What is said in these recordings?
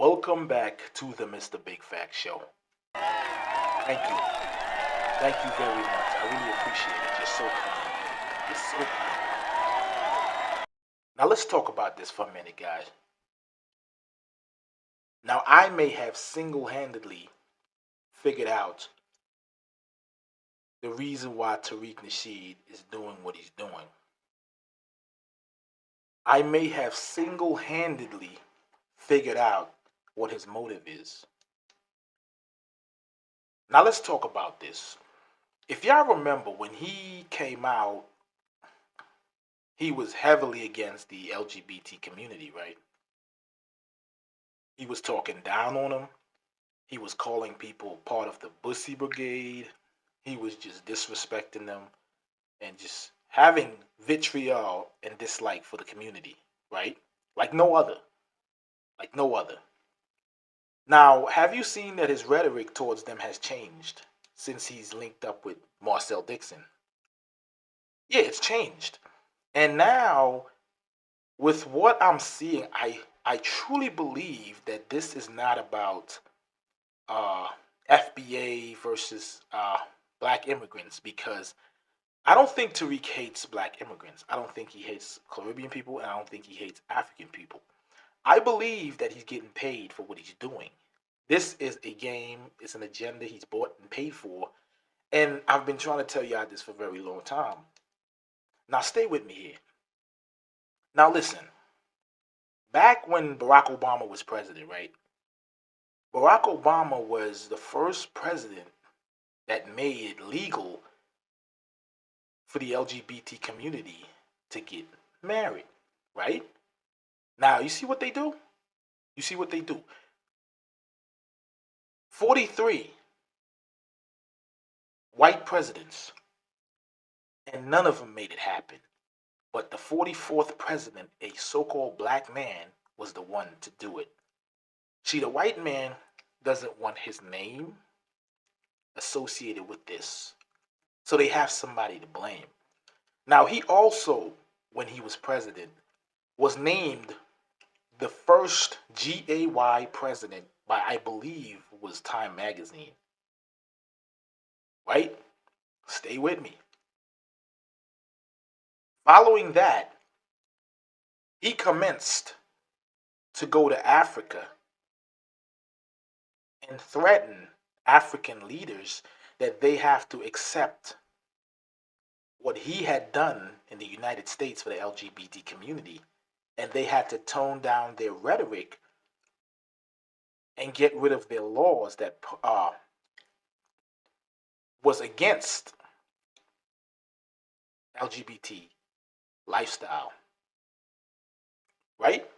Welcome back to the Mr. Big Fact Show. Thank you. Thank you very much. I really appreciate it. You're so kind. You're so kind. Now let's talk about this for a minute, guys. Now I may have single-handedly figured out the reason why Tariq Nasheed is doing what he's doing. I may have single-handedly figured out what his motive is. Now let's talk about this. If y'all remember when he came out, he was heavily against the LGBT community, right? He was talking down on them. He was calling people part of the Bussy Brigade. He was just disrespecting them and just having vitriol and dislike for the community, right? Like no other. Like no other. Now, have you seen that his rhetoric towards them has changed since he's linked up with Marcel Dixon? Yeah, it's changed. And now, with what I'm seeing, I truly believe that this is not about uh, FBA versus black immigrants, because I don't think Tariq hates black immigrants. I don't think he hates Caribbean people, and I don't think he hates African people. I believe that he's getting paid for what he's doing. This is a game, it's an agenda he's bought and paid for, and I've been trying to tell y'all this for a very long time. Now, stay with me here. Now, listen. Back when Barack Obama was president, right? Barack Obama was the first president that made it legal for the LGBT community to get married, right? Now, you see what they do? You see what they do? 43 white presidents, and none of them made it happen. But the 44th president, a so-called black man, was the one to do it. See, the white man doesn't want his name associated with this. So they have somebody to blame. Now, he also, when he was president, was named the first GAY president by, I believe, was Time Magazine. Right? Stay with me. Following that, he commenced to go to Africa and threaten African leaders that they have to accept what he had done in the United States for the LGBT community, and they had to tone down their rhetoric and get rid of their laws that was against LGBT lifestyle. Right?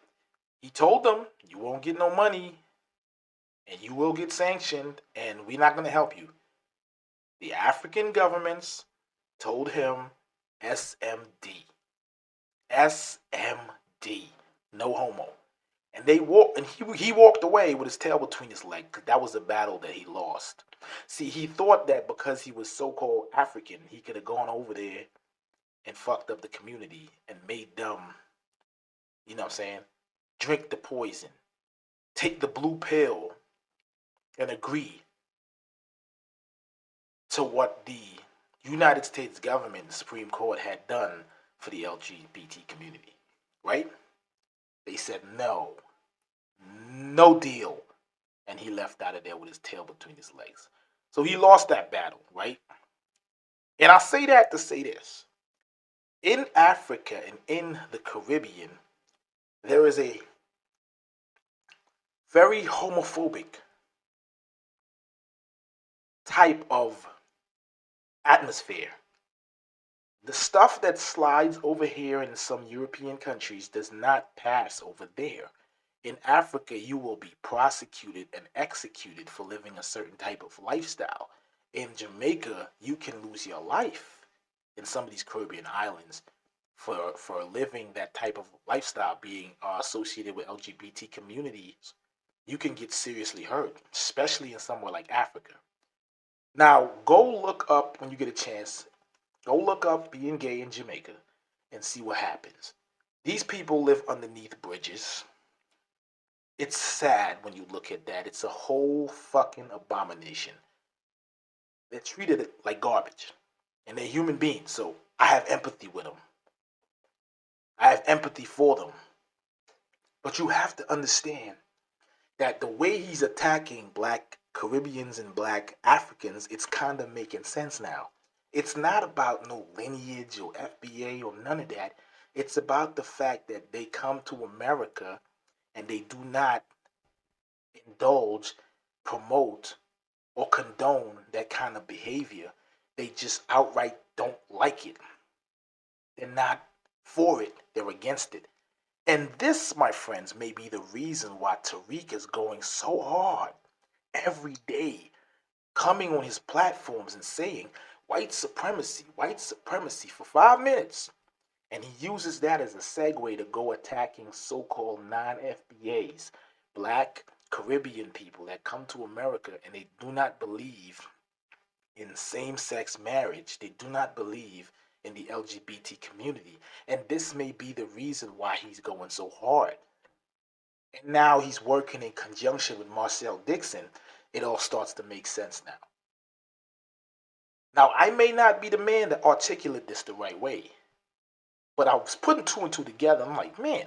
He told them, you won't get no money and you will get sanctioned, and we're not going to help you. The African governments told him SMD. SMD. No homo. And he walked away with his tail between his legs, because that was a battle that he lost. See, he thought that because he was so-called African, he could have gone over there and fucked up the community and made them, you know what I'm saying, drink the poison, take the blue pill, and agree to what the United States government, the Supreme Court, had done for the LGBT community, right? They said no, no deal, and he left out of there with his tail between his legs. So he lost that battle, right? And I say that to say this. In Africa and in the Caribbean, there is a very homophobic type of atmosphere. The stuff that slides over here in some European countries does not pass over there. In Africa, you will be prosecuted and executed for living a certain type of lifestyle. In Jamaica, you can lose your life in some of these Caribbean islands for living that type of lifestyle, being associated with LGBT communities. You can get seriously hurt, especially in somewhere like Africa. Now, go look up when you get a chance. Go look up being gay in Jamaica and see what happens. These people live underneath bridges. It's sad when you look at that. It's a whole fucking abomination. They're treated like garbage, and they're human beings. So I have empathy with them. I have empathy for them. But you have to understand that the way he's attacking black Caribbeans and black Africans, it's kind of making sense now. It's not about no lineage or FBA or none of that. It's about the fact that they come to America and they do not indulge, promote, or condone that kind of behavior. They just outright don't like it. They're not for it, they're against it. And this, my friends, may be the reason why Tariq is going so hard every day, coming on his platforms and saying white supremacy for 5 minutes. And he uses that as a segue to go attacking so called non FBAs, black Caribbean people that come to America and they do not believe in same sex marriage. They do not believe in the LGBT community. And this may be the reason why he's going so hard. And now he's working in conjunction with Marcel Dixon. It all starts to make sense now. Now, I may not be the man to articulate this the right way, but I was putting two and two together. I'm like, man,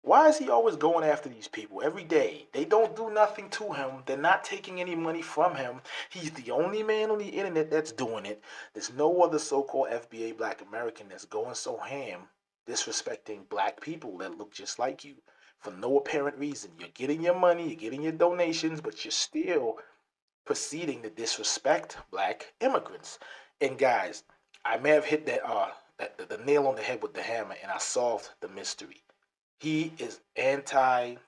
why is he always going after these people every day? They don't do nothing to him. They're not taking any money from him. He's the only man on the internet that's doing it. There's no other so-called FBA black American that's going so ham, disrespecting black people that look just like you for no apparent reason. You're getting your money, you're getting your donations, but you're still proceeding to disrespect black immigrants. And guys, I may have hit the nail on the head with the hammer, and I solved the mystery. He is anti-immigrant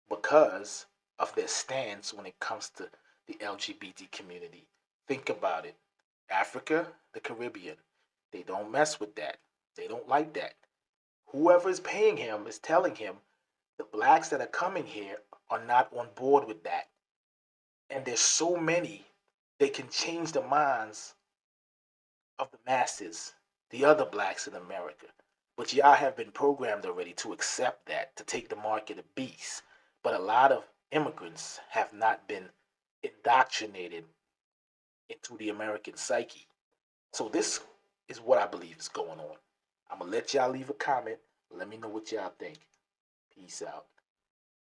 because of their stance when it comes to the LGBT community. Think about it. Africa, the Caribbean, they don't mess with that. They don't like that. Whoever is paying him is telling him the blacks that are coming here are not on board with that. And there's so many, they can change the minds of the masses, the other blacks in America. But y'all have been programmed already to accept that, to take the mark of the beast. But a lot of immigrants have not been indoctrinated into the American psyche. So this is what I believe is going on. I'm gonna let y'all leave a comment. Let me know what y'all think. Peace out.